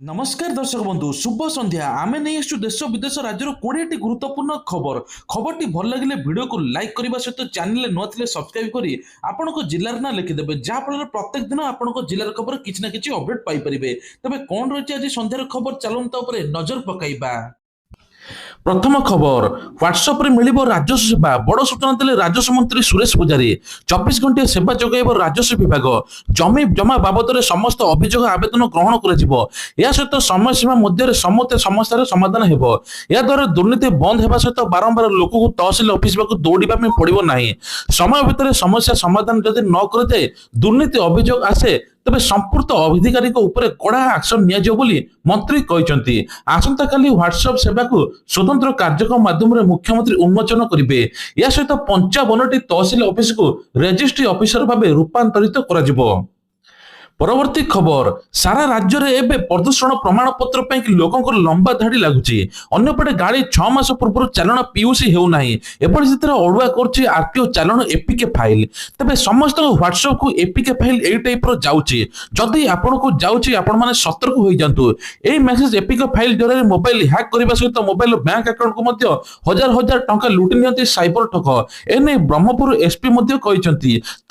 नमस्कार दर्शक बंधु शुभ संध्या आमे नहीं आसु देश विदेश राज्यर 20टी गुरुत्वपूर्ण खबर खबरटी भल लगे वीडियो को लाइक करने सहित चैनल नुआ सब्सक्राइब करी आपण जिलार ना लिखिदेवे जहाँफल प्रत्येक दिन आपण जिलार खबर किसी ना कि अपडेट पाइपर तेज कौन रही आज संध्यार खबर चलता नजर पकड़ा। प्रथम खबर व्हाट्सएप रे मिलिबो राजस्व सेवा बड़ सूचना देले राजस्व मंत्री सुरेश पुजारी 24 घंटे सेवा जोगाइब राजस्व विभाग जमी जमा बाबद समस्त अभियोग आवेदन ग्रहण कर सहित समय सीमा मध्य समस्त समस्या समाधान हेबो। या द्वारा दुर्नीति बंद हेबा सहित बारंबार लोक को तहसिल ऑफिस दौड़ा पड़ो ना समय भितर समस्या समाधान जदि न करे दुर्नीति अभियोग आसे तेज संपूर्ण अधिकारी कड़ा एक्शन नि मंत्री कहते आसंता काली व्हाट्सएप सेवा को स्वतंत्र कार्यक्रम माध्यम मुख्यमंत्री उन्मोचन करेंगे। या सहित 55टी तहसिल ऑफिस को रजिस्ट्री ऑफिसर भाव रूपांतरित कर। परवर्ती खबर सारा राज्य में एवं प्रदूषण प्रमाण पत्र पर लोक लंबा धाड़ी लगुच अंपटे गाड़ी 6 मास पूर्व चालान पीयूसी होना एपरी स्थित अड़ुआ कर आरटीओ चालान एपीके फाइल तेज समस्त व्हाट्सएप को एपीके फाइल यही टाइप जाऊँगी जदि आपण को जाऊँगी आपण मैंने सतर्क हो जातु यही मेसेज एपीके फाइल जरिए मोबाइल हैक करने सहित मोबाइल बैंक अकाउंट को हजार हजार टंका लुटि नि साइबर ठक एने ब्रह्मपुर एसपी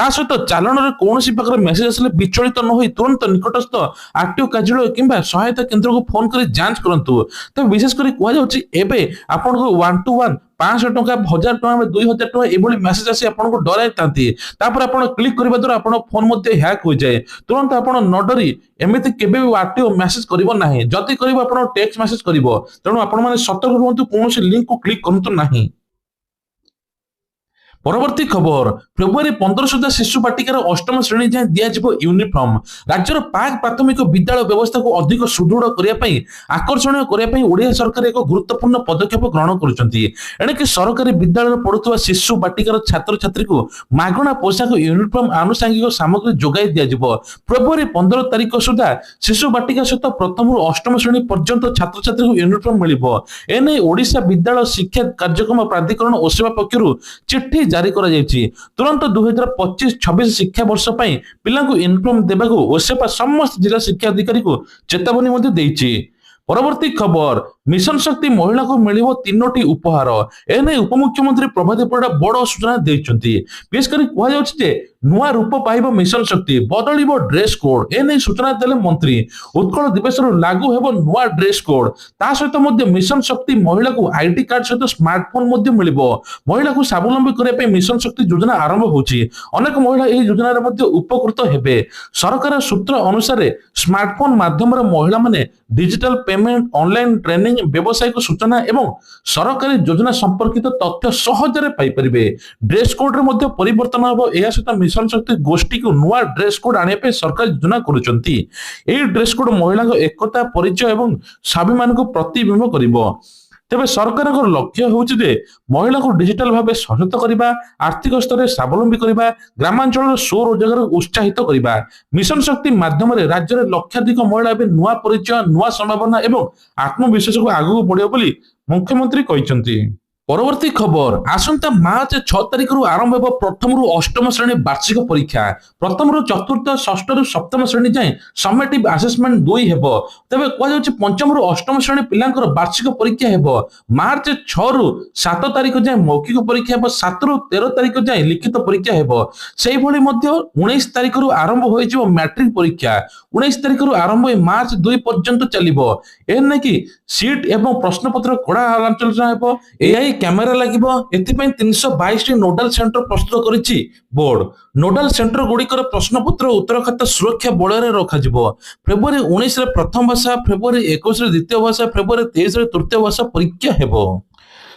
सहित चालान कौन प्रकार मेसेज आसे विचलित तुरंत निकटस्थ आरटीओ कार्यालय किंबा सहायता केंद्र को फोन कर जांच करंतु। तो विशेषकर कह आपन को 1 to 1 500 टंका 1000 टंका 2000 टंका ये मेसेज आसी आपन को डराई तांती आपन क्लिक करबा द्वारा आपन फोन मध्ये हैक हो जाए तुरंत आपन न डरी एमिति केबे आरटीओ मेसेज करिवो नाही जति करिवो आपन टेक्स्ट मेसेज करिवो तेणु आपन माने सतर्क रहंतु कोनोसी लिंक को क्लिक करंतु नाही। परवर्ती खबर फेब्रुआरी 15 सुधा शिशु बाटिकार अष्टम श्रेणी जाए दिज्व यूनिफर्म राज्यर पाक प्राथमिक विद्यालय व्यवस्था को अधिक सुदृढ़ करने आकर्षणीय करने ओडिया सरकार एक गुरुत्वपूर्ण पदक्षेप ग्रहण कर सरकारी विद्यालय पढ़ुवा शिशु बाटिकार छात्र छात्री को मागणा पोशाक यूनिफर्म आनुषंगिक सामग्री जोगाई दिज्व। फेब्रुआरी 15 तारिख सुधा शिशु बाटिका सहित प्रथम अष्टम श्रेणी पर्यंत छात्र छात्री को यूनिफर्म मिल एने ओडिशा विद्यालय शिक्षा कार्यक्रम प्राधिकरण ओसेवा पक्षर चिट्ठी जारी करा जायछि। तुरंत 2025-26 शिक्षा वर्ष पई पिलांको यूनिफॉर्म देबाको ओसेपा समस्त जिला शिक्षा अधिकारी को चेतावनी मध्ये देइछि। परवर्ती खबर मिशन शक्ति महिला को मिलिबो 3टी उपहार एने उपमुख्यमंत्री प्रभाती परिडा बड़ सूचना देइछन्ति। विशेषकर कहा जाउछि जे नुआ रूप पाइबो मिशन शक्ति बदलिबो ड्रेस कोड एने सूचना देले मंत्री उत्कल दिवस लागू हेबो नुआ ड्रेस कोड ता सहित मध्ये मिशन शक्ति महिला को आईडी कार्ड सहित स्मार्टफोन मध्ये मिलिबो। महिला को स्वावलंबी करे पे मिशन शक्ति योजना आरंभ होछि अनेक महिला एही योजना रे मध्ये उपकृत हेबे। सरकार सूत्र अनुसार स्मार्टफोन माध्यम रे महिला माने डिजिटल पेमेंट ऑनलाइन ट्रेनिंग व्यवसायिक सूचना एवं सरकारी योजना संपर्कित तथ्य सहजरे पाई परिबे। ड्रेस कोड रे मध्ये परिवर्तन हबो एया सहित मिशन शक्ति गोष्ठी को नुआ ड्रेस कोड आने पे सरकार योजना करुचंती। एही ड्रेस कोड महिला को एकता परिचय एवं स्वाभिमान को प्रतिबिंब करिवो। तेबे सरकार लक्ष्य होउछि जे महिला को डिजिटल भाव सशक्त करबा आर्थिक स्तर में स्वावलंबी करबा ग्रामांचल स्वरोजगार उत्साहित करबा। मिशन शक्ति माध्यम राज्य में लक्षाधिक महिला नुआ परिचय नुआ संभावना एवं आत्मविश्वास को आगू बढ़ियो बोली मुख्यमंत्री कहते। परवर्ती खबर आसंता मार्च 6 तारिख आरंभ हो प्रथम रु अष्टम श्रेणी वार्षिक परीक्षा प्रथम रु चतुर्थ षष्ठ रु सप्तम श्रेणी जाए समेटिव आसेसमेंट 2 हेबो। तबे कह जाउछि पंचम रु अष्टम श्रेणी पिलांकर वार्षिक परीक्षा हेबो मार्च 6 रु 7 तारिख जाए मौखिक परीक्षा हेबो 7 रु 13 तारिख जाए लिखित परीक्षा हेबो। सेहि भली मध्ये 19 तारिख रु आरंभ होई जिवो मैट्रिक परीक्षा 19 तारिख रु आरंभ होई मार्च 2 पर्यंत चलिबो। एने कि सीट एवं प्रश्न पत्र कड़ा आलोचना हेबो एआई कैमेरा लागिबो एथिपई 322 टी नोडल सेंटर प्रस्तुत करिछि बोर्ड। नोडल सेंटर गुड़िकर प्रश्नपत्र उत्तर खाता सुरक्षा बलय रखा जिवो। फेब्रुआरी 19 रे प्रथम भाषा फेब्रुआरी 21 रे द्वितीय भाषा फेब्रुआरी 23 रे तृतीय भाषा परीक्षा हेबो।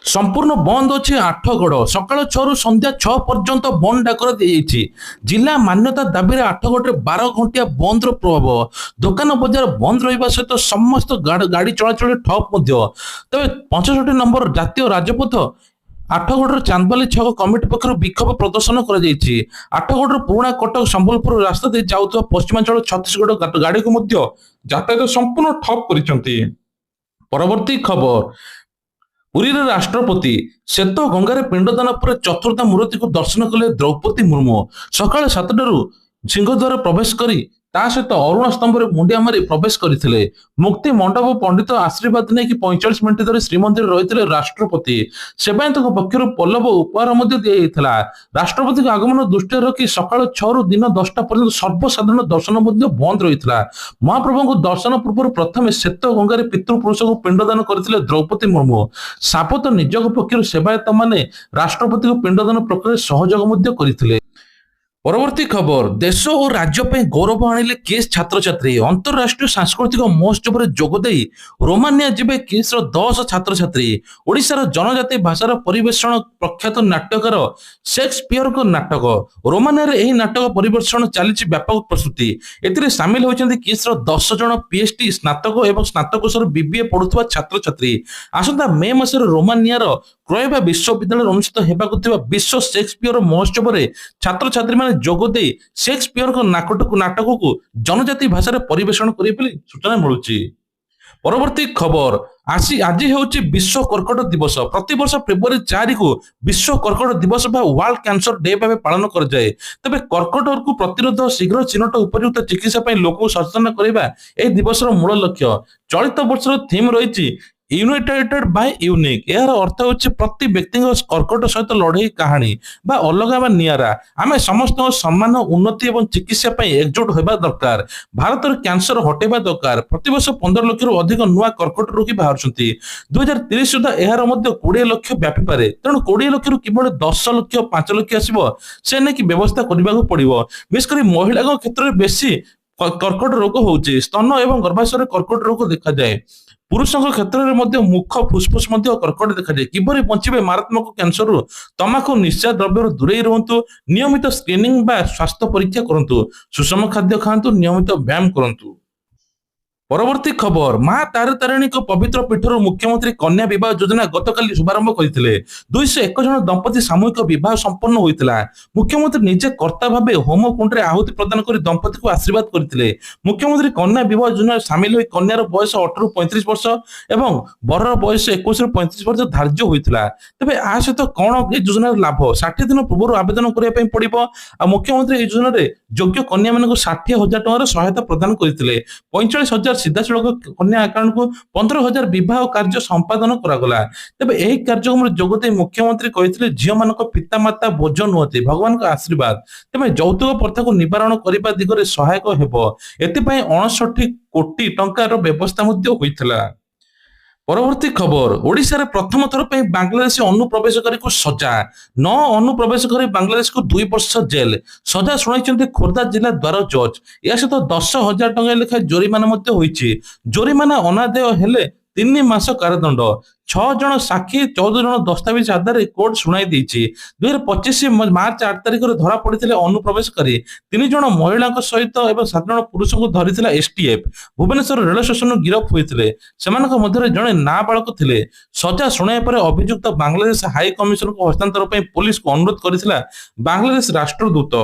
संपूर्ण बंद अच्छे आठगड़ सकाल 6 रु संध्या 6 पर्यंत बंद डाकर दी जिला मान्यता दाबी 8गड़ 12 घंटिया बंद प्रभाव दुकान बजार बंद रहा सहित समस्त गाड़ी चलाचल ठप तेज 65 नंबर जातीय राजपथ आठगड़ चांदबाली छक कमिटी पक्ष विक्षोभ प्रदर्शन कर आठगड़ पुराणा कटक संबलपुर रास्ता दे जाऊा पश्चिमांचल छत्तीसगढ़ गाड़ी को यातायात संपूर्ण ठप कर। परवर्ती खबर पुरी राष्ट्रपति श्वेत गंगार पिंडदान पर चतुर्थ मूर्ति को दर्शन कले द्रौपदी मुर्मू सकाल 7 सिंहद्वार प्रवेश करी ତା ସହିତ ଅରୁଣ ସ୍ତମ୍ଭରେ ମୁଣ୍ଡିଆ ମାରି ପ୍ରବେଶ କରିଥିଲେ। ମୁକ୍ତି ମଣ୍ଡପ ପଣ୍ଡିତ ଆଶୀର୍ବାଦ ନେଇକି 45 ମିନିଟ୍ ଧରି ଶ୍ରୀମନ୍ଦିର ରହିଥିଲେ ରାଷ୍ଟ୍ରପତି। ସେବାୟତଙ୍କ ପକ୍ଷରୁ ପଲ୍ଲବ ଉପହାର ମଧ୍ୟ ଦିଆଯାଇଥିଲା। ରାଷ୍ଟ୍ରପତିଙ୍କ ଆଗମନ ଦୃଷ୍ଟିରେ ରଖି ସକାଳ 6ରୁ ଦିନ 10ଟା ପର୍ଯ୍ୟନ୍ତ ସର୍ବସାଧାରଣ ଦର୍ଶନ ମଧ୍ୟ ବନ୍ଦ ରହିଥିଲା। ମହାପ୍ରଭୁଙ୍କୁ ଦର୍ଶନ ପୂର୍ବରୁ ପ୍ରଥମେ ଶ୍ଵେତ ଗଙ୍ଗାରେ ପିତୃପୁରୁଷଙ୍କୁ ପିଣ୍ଡଦାନ କରିଥିଲେ ଦ୍ରୌପଦୀ ମୁର୍ମୁ। ସାବତ ନିଯୋଗ ପକ୍ଷରୁ ସେବାୟତ ମାନେ ରାଷ୍ଟ୍ରପତିଙ୍କୁ ପିଣ୍ଡଦାନ ପ୍ରକ୍ରିୟାରେ ସହଯୋଗ ମଧ୍ୟ କରିଥିଲେ। ପରବର୍ତ୍ତୀ ଖବର, ଦେଶ ଓ ରାଜ୍ୟ ପାଇଁ ଗୌରବ ଆଣିଲେ କିସ୍ ଛାତ୍ରଛାତ୍ରୀ। ଅନ୍ତରାଷ୍ଟ୍ରୀୟ ସାଂସ୍କୃତିକ ମହୋତ୍ସବରେ ଯୋଗଦେଇ ରୋମାନିଆ ଯିବେ କିସ୍ର 10 ଛାତ୍ରଛାତ୍ରୀ। ଓଡ଼ିଶାର ଜନଜାତି ଭାଷାର ପରିବେଷଣ ପ୍ରଖ୍ୟାତ ନାଟ୍ୟକାର ସେକ୍ସପିୟରଙ୍କ ନାଟକ। ରୋମାନିଆରେ ଏହି ନାଟକ ପରିବେଷଣ ଚାଲିଛି ବ୍ୟାପକ ପ୍ରସ୍ତୁତି। ଏଥିରେ ସାମିଲ ହୋଇଛନ୍ତି କିସ୍ର 10 ଜଣ PhD ସ୍ନାତକ ଏବଂ ସ୍ନାତକୋତ୍ତର BBA ପଢୁଥିବା ଛାତ୍ରଛାତ୍ରୀ। ଆସନ୍ତା ମେ ମାସରେ ରୋମାନିଆର କ୍ରଏବା ବିଶ୍ୱବିଦ୍ୟାଳୟରେ ଅନୁଷ୍ଠିତ ହେବାକୁ ଥିବା ବିଶ୍ୱ ସେକ୍ସପିୟର ମହୋତ୍ସବରେ ଛାତ୍ରଛାତ୍ରୀମାନେ ଯୋଗ ଦେଇ ସେକ୍ସପିୟରଙ୍କ ନାଟକକୁ ଜନଜାତି ଭାଷାରେ ପରିବେଷଣ କରିବେ ବୋଲି ସୂଚନା ମିଳୁଛି। ପରବର୍ତ୍ତୀ ଖବର, ଆଜି ହେଉଛି ବିଶ୍ୱ କର୍କଟ ଦିବସ। ପ୍ରତିବର୍ଷ ଫେବୃଆରୀ 4କୁ ବିଶ୍ୱ କର୍କଟ ଦିବସ ବା ୱାର୍ଲଡ କ୍ୟାନ୍ସର ଡେ ଭାବେ ପାଳନ କରାଯାଏ। ତେବେ କର୍କଟକୁ ପ୍ରତିରୋଧ, ଶୀଘ୍ର ଚିହ୍ନଟ, ଉପଯୁକ୍ତ ଚିକିତ୍ସା ପାଇଁ ଲୋକଙ୍କୁ ସଚେତନ କରିବା ଏହି ଦିବସର ମୂଳ ଲକ୍ଷ୍ୟ। ଚଳିତ ବର୍ଷର ଥିମ୍ ରହିଛି ୟୁନାଇଟେଡ୍ ବାଇ ୟୁନିକ୍। ଏହାର ଅର୍ଥ ହେଉଛି ପ୍ରତି ବ୍ୟକ୍ତିଙ୍କ କର୍କଟ ସହିତ ଲଢ଼େଇ କାହାଣୀ ବା ଅଲଗା ବା ନିଆରା। ଆମେ ସମସ୍ତଙ୍କ ସମ୍ମାନ, ଉନ୍ନତି ଏବଂ ଚିକିତ୍ସା ପାଇଁ ଏକଜୁଟ ହେବା ଦରକାର। ଭାରତରେ କ୍ୟାନ୍ସର ହଟେଇବା ଦରକାର। ପ୍ରତିବର୍ଷ 15 ଲକ୍ଷରୁ ଅଧିକ ନୂଆ କର୍କଟ ରୋଗୀ ବାହାରୁଛନ୍ତି। 2030 ସୁଦ୍ଧା ଏହାର ମଧ୍ୟ 20 ଲକ୍ଷ ବ୍ୟାପିପାରେ। ତେଣୁ 20 ଲକ୍ଷରୁ କିଭଳି 10 ଲକ୍ଷ, 5 ଲକ୍ଷ ଆସିବ ସେ ନେଇକି ବ୍ୟବସ୍ଥା କରିବାକୁ ପଡିବ। ବିଶେଷ କରି ମହିଳାଙ୍କ କ୍ଷେତ୍ରରେ ବେଶୀ କର୍କଟ ରୋଗ ହେଉଛି। ସ୍ତନ ଏବଂ ଗର୍ଭାଶୟରେ କର୍କଟ ରୋଗ ଦେଖାଯାଏ। ପୁରୁଷଙ୍କ କ୍ଷେତ୍ରରେ ମଧ୍ୟ ମୁଖ, ଫୁସଫୁସ ମଧ୍ୟ କର୍କଟ ଦେଖାଯାଏ। କିପରି ବଞ୍ଚିବେ ମାରାତ୍ମକ କ୍ୟାନ୍ସରରୁ? ତମାଖୁ ନିଶା ଦ୍ରବ୍ୟରୁ ଦୂରେଇ ରୁହନ୍ତୁ। ନିୟମିତ ସ୍କ୍ରିନିଂ ବା ସ୍ୱାସ୍ଥ୍ୟ ପରୀକ୍ଷା କରନ୍ତୁ। ସୁଷମ ଖାଦ୍ୟ ଖାଆନ୍ତୁ। ନିୟମିତ ବ୍ୟାୟାମ କରନ୍ତୁ। ପରବର୍ତ୍ତୀ ଖବର, ମା ତାରାତାରିଣୀଙ୍କ ପବିତ୍ର ପୀଠରୁ ମୁଖ୍ୟମନ୍ତ୍ରୀ କନ୍ୟା ବିବାହ ଯୋଜନା ଗତକାଲି ଶୁଭାରମ୍ଭ କରିଥିଲେ। 201 ଜଣ ଦମ୍ପତି ସାମୂହିକ ବିବାହ ସମ୍ପନ୍ନ ହୋଇଥିଲା। ମୁଖ୍ୟମନ୍ତ୍ରୀ ନିଜେ କର୍ତ୍ତା ଭାବେ ହୋମ କୁଣ୍ଡରେ ଆହୁତି ପ୍ରଦାନ କରି ଦମ୍ପତିଙ୍କୁ ଆଶୀର୍ବାଦ କରିଥିଲେ। ମୁଖ୍ୟମନ୍ତ୍ରୀ କନ୍ୟା ବିବାହ ଯୋଜନାରେ ସାମିଲ ହୋଇ କନ୍ୟାର ବୟସ 18ରୁ 35 ବର୍ଷ ଏବଂ ବରର ବୟସ 21ରୁ 35 ବର୍ଷ ଧାର୍ଯ୍ୟ ହୋଇଥିଲା। ତେବେ ଆ ସହିତ କଣ ଏହି ଯୋଜନାର ଲାଭ? 60 ଦିନ ପୂର୍ବରୁ ଆବେଦନ କରିବା ପାଇଁ ପଡିବ। ଆଉ ମୁଖ୍ୟମନ୍ତ୍ରୀ ଏହି ଯୋଜନାରେ ଯୋଗ୍ୟ କନ୍ୟାମାନଙ୍କୁ 60,000 ଟଙ୍କାର ସହାୟତା ପ୍ରଦାନ କରିଥିଲେ। 45,000 ସିଧାସଳଖ କନ୍ୟା ଆକାଉଣ୍ଟକୁ 15,000 ବିବାହ କାର୍ଯ୍ୟ ସମ୍ପାଦନ କରାଗଲା। ତେବେ ଏହି କାର୍ଯ୍ୟକ୍ରମରେ ଯୋଗଦେଇ ମୁଖ୍ୟମନ୍ତ୍ରୀ କହିଥିଲେ, ଝିଅମାନଙ୍କ ପିତାମାତା ବୋଝ ନୁହନ୍ତି, ଭଗବାନଙ୍କ ଆଶୀର୍ବାଦ। ତେବେ ଯୌତୁକ ପ୍ରଥାକୁ ନିବାରଣ କରିବା ଦିଗରେ ସହାୟକ ହେବ। ଏଥିପାଇଁ 69 କୋଟି ଟଙ୍କାର ବ୍ୟବସ୍ଥା ମଧ୍ୟ ହୋଇଥିଲା। ପରବର୍ତ୍ତୀ ଖବର, ଓଡ଼ିଶାରେ ପ୍ରଥମ ଥର ପାଇଁ ବାଂଲାଦେଶୀ ଅନୁପ୍ରବେଶକାରୀଙ୍କୁ ସଜା। 9 ଅନୁପ୍ରବେଶକାରୀ ବାଂଲାଦେଶକୁ 2 ବର୍ଷ ଜେଲ ସଜା ଶୁଣାଇଛନ୍ତି ଖୋର୍ଦ୍ଧା ଜିଲ୍ଲା ଦ୍ୱାର ଜଜ୍। ଏହା ସହିତ 10,000 ଟଙ୍କା ଲେଖାଏଁ ଜୋରିମାନା ମଧ୍ୟ ହୋଇଛି। ଜୋରିମାନା ଅନାଦାୟ ହେଲେ 3 ମାସ କାରାଦଣ୍ଡ। 6 ଜଣ ସାକ୍ଷୀ, 14 ଜଣ ଦସ୍ତାବିଜ ଆଧାରରେ କୋର୍ଟ ଶୁଣାଇ ଦେଇଛି। 2025 ମାର୍ଚ୍ଚ 8 ତାରିଖରେ ଧରା ପଡିଥିଲେ ଅନୁପ୍ରବେଶକାରୀ। 3 ଜଣ ମହିଳାଙ୍କ ସହିତ ଏବଂ 7 ଜଣ ପୁରୁଷଙ୍କୁ ଧରିଥିଲା STF। ଭୁବନେଶ୍ୱର ରେଳ ଷ୍ଟେସନରୁ ଗିରଫ ହୋଇଥିଲେ। ସେମାନଙ୍କ ମଧ୍ୟରେ ଜଣେ ନାବାଳକ ଥିଲେ। ସଜା ଶୁଣାଇବା ପରେ ଅଭିଯୁକ୍ତ ବାଂଲାଦେଶ ହାଇ କମିଶନରଙ୍କୁ ହସ୍ତାନ୍ତର ପାଇଁ ପୋଲିସକୁ ଅନୁରୋଧ କରିଥିଲା ବାଂଲାଦେଶ ରାଷ୍ଟ୍ରଦୂତ।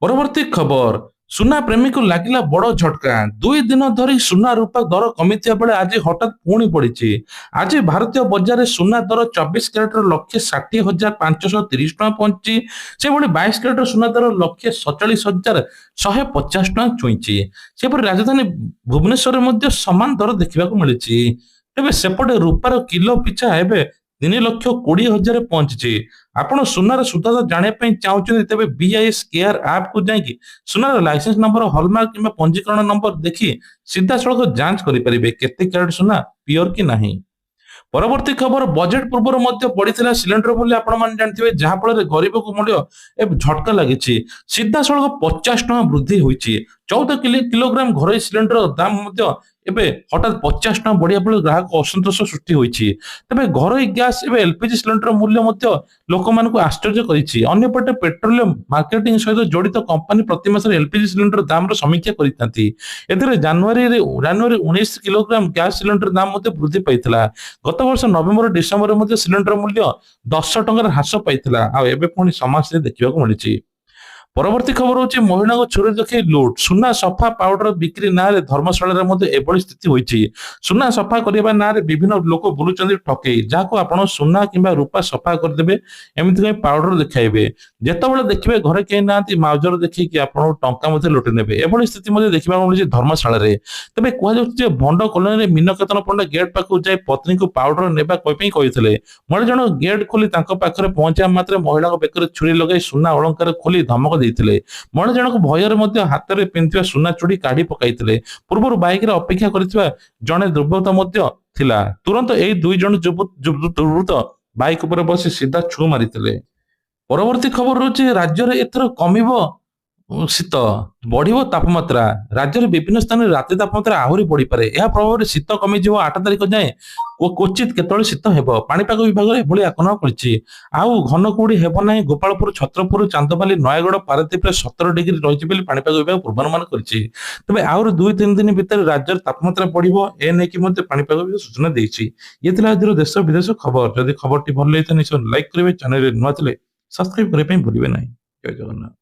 ପରବର୍ତ୍ତୀ ଖବର, ସୁନା ପ୍ରେମୀକୁ ଲାଗିଲା ବଡ ଝଟକା। 2 ଦିନ ଧରି ସୁନା ରୂପା ଦର କମିଥିବା ବେଳେ ଆଜି ହଠାତ୍ ପୁଣି ବଢିଛି। ଆଜି ଭାରତୀୟ ବଜାରରେ ସୁନା ଦର 24 କ୍ୟାରେଟର 1,60,530 ଟଙ୍କା ପହଞ୍ଚିଛି। ସେଭଳି 22 କ୍ୟାରେଟର ସୁନା ଦର 1,47,150 ଟଙ୍କା ଛୁଇଁଛି। ସେପରି ରାଜଧାନୀ ଭୁବନେଶ୍ୱରରେ ମଧ୍ୟ ସମାନ ଦର ଦେଖିବାକୁ ମିଳିଛି। ତେବେ ସେପଟେ ରୂପାର କିଲୋ ପିଛା ଏବେ 3,20,000 ପହଞ୍ଚିଛି। ଆପଣ ସୁନାର ସୁଧାର ଜାଣିବା ପାଇଁ ଚାହୁଁଛନ୍ତି, ତେବେ BIS କେୟାର ଆପ୍କୁ ଯାଇକି ସୁନାର ଲାଇସେନ୍ସ ନମ୍ବର, ହଲମାର୍କ କିମ୍ବା ପଞ୍ଜୀକରଣ ନମ୍ବର ଦେଖି ସିଧାସଳଖ ଯାଞ୍ଚ କରିପାରିବେ କେତେ କ୍ୟାରେଟ ସୁନା ପିଓର କି ନାହିଁ। ପରବର୍ତ୍ତୀ ଖବର, ବଜେଟ୍ ପୂର୍ବରୁ ମଧ୍ୟ ବଢିଥିଲା ସିଲିଣ୍ଡର ମୂଲ୍ୟ, ଆପଣମାନେ ଜାଣିଥିବେ, ଯାହା ଫଳରେ ଗରିବକୁ ମୂଲ୍ୟ ଏବେ ଝଟକା ଲାଗିଛି। ସିଧାସଳଖ 50 ଟଙ୍କା ବୃଦ୍ଧି ହୋଇଛି। 14 କିଲୋଗ୍ରାମ ଘରୋଇ ସିଲିଣ୍ଡର ଦାମ ମଧ୍ୟ ଏବେ ହଠାତ୍ 50 ଟଙ୍କା ବଢିବା ଫଳରେ ଗ୍ରାହକ ଅସନ୍ତୋଷ ସୃଷ୍ଟି ହୋଇଛି। ତେବେ ଘରୋଇ ଗ୍ୟାସ ଏବେ LPG ସିଲିଣ୍ଡର ମୂଲ୍ୟ ମଧ୍ୟ ଲୋକମାନଙ୍କୁ ଆଶ୍ଚର୍ଯ୍ୟ କରିଛି। ଅନ୍ୟପଟେ ପେଟ୍ରୋଲିୟମ ମାର୍କେଟିଂ ସହିତ ଜଡିତ କମ୍ପାନୀ ପ୍ରତି ମାସରେ LPG ସିଲିଣ୍ଡର ଦାମର ସମୀକ୍ଷା କରିଥାନ୍ତି। ଏଥିରେ ଜାନୁଆରୀ 19 କିଲୋଗ୍ରାମ ଗ୍ୟାସ ସିଲିଣ୍ଡର ଦାମ ମଧ୍ୟ ବୃଦ୍ଧି ପାଇଥିଲା। ଗତ ବର୍ଷ ନଭେମ୍ବର ଡିସେମ୍ବରରେ ମଧ୍ୟ ସିଲିଣ୍ଡର ମୂଲ୍ୟ 10 ଟଙ୍କାର ହ୍ରାସ ପାଇଥିଲା। ଆଉ ଏବେ ପୁଣି ସମାଜରେ ଦେଖିବାକୁ ମିଳିଛି। ପରବର୍ତ୍ତୀ ଖବର ହଉଛି ମହିଳାଙ୍କୁ ଛୁରୀ ଦେଖାଇ ଲୁଟ୍ ସୁନା ସଫା ପାଉଡର ବିକ୍ରି ନାଁରେ ଧର୍ମଶାଳାରେ ମଧ୍ୟ ଏଭଳି ସ୍ଥିତି ହୋଇଛି। ସୁନା ସଫା କରିବା ନାଁରେ ବିଭିନ୍ନ ଲୋକ ବୁଲୁଛନ୍ତି ଠକେଇ, ଯାହାକୁ ଆପଣ ସୁନା କିମ୍ବା ରୂପା ସଫା କରିଦେବେ ଏମିତି କହି ପାଉଡର ଦେଖାଇବେ। ଯେତେବେଳେ ଦେଖିବେ ଘରେ କେହି ନାହାନ୍ତି ମାଉଜର ଦେଖେଇକି ଆପଣଙ୍କୁ ଟଙ୍କା ମଧ୍ୟ ଲୁଟି ନେବେ। ଏଭଳି ସ୍ଥିତି ମଧ୍ୟ ଦେଖିବାକୁ ମିଳୁଛି ଧର୍ମଶାଳାରେ। ତେବେ କୁହାଯାଉଛି ଯେ ଭଣ୍ଡ କଲୋନୀରେ ମୀନକେତନ ପଣ୍ଡା ଗେଟ୍ ପାଖକୁ ଯାଇ ପତ୍ନୀଙ୍କୁ ପାଉଡର ନେବା ପାଇଁ କହିଥିଲେ। ମହିଳା ଜଣକ ଗେଟ୍ ଖୋଲି ତାଙ୍କ ପାଖରେ ପହଞ୍ଚିବା ମାତ୍ରେ ମହିଳାଙ୍କ ବେକରେ ଛୁରୀ ଲଗାଇ ସୁନା ଅଳଙ୍କାର ଖୋଲି ଧମକ ଦେଇଥିଲେ। ମହିଳା ଜଣକ ଭୟରେ ମଧ୍ୟ ହାତରେ ପିନ୍ଧିଥିବା ସୁନା ଚୁଡ଼ି କାଢି ପକାଇଥିଲେ। ପୂର୍ବରୁ ବାଇକରେ ଅପେକ୍ଷା କରିଥିବା ଜଣେ ଦୁର୍ବୃତ୍ତ ମଧ୍ୟ ଥିଲା। ତୁରନ୍ତ ଏହି ଦୁଇ ଜଣ ଦୁର୍ବୃତ୍ତ ବାଇକ ଉପରେ ବସି ସିଧା ଛୁଁ ମାରିଥିଲେ। ପରବର୍ତ୍ତୀ ଖବର ରହୁଛି ରାଜ୍ୟରେ ଏଥର କମିବ ଶୀତ, ବଢିବ ତାପମାତ୍ରା। ରାଜ୍ୟରେ ବିଭିନ୍ନ ସ୍ଥାନରେ ରାତି ତାପମାତ୍ରା ଆହୁରି ବଢିପାରେ। ଏହା ପ୍ରଭାବରେ ଶୀତ କମିଯିବ 8 ତାରିଖ ଯାଏଁ କ୍ୱଚିତ କେତେବେଳେ ଶୀତ ହେବ। ପାଣିପାଗ ବିଭାଗ ଏଭଳି ଆକଳନ କରିଛି। ଆଉ ଘନ କୁହୁଡି ହେବ ନାହିଁ। ଗୋପାଳପୁର, ଛତ୍ରପୁର, ଚାନ୍ଦବାଲି, ନୟାଗଡ଼, ପାରାଦୀପରେ 17 ଡିଗ୍ରୀ ରହିଛି ବୋଲି ପାଣିପାଗ ବିଭାଗ ପୂର୍ବାନୁମାନ କରିଛି। ତେବେ ଆହୁରି 2-3 ଦିନ ଭିତରେ ରାଜ୍ୟରେ ତାପମାତ୍ରା ବଢିବ, ଏ ନେଇକି ମଧ୍ୟ ପାଣିପାଗ ବିଭାଗ ସୂଚନା ଦେଇଛି। ଇଏ ଥିଲା ଆଜିର ଦେଶ ବିଦେଶ ଖବର। ଯଦି ଖବରଟି ଭଲ ଲାଗିଥାଏ ନିଶ୍ଚୟ ଲାଇକ୍ କରିବେ, ଚ୍ୟାନେଲରେ ନୂଆ ଥିଲେ ସବସ୍କ୍ରାଇବ କରିବା ପାଇଁ ଭୁଲିବେ ନାହିଁ। ଜୟ ଜଗନ୍ନାଥ।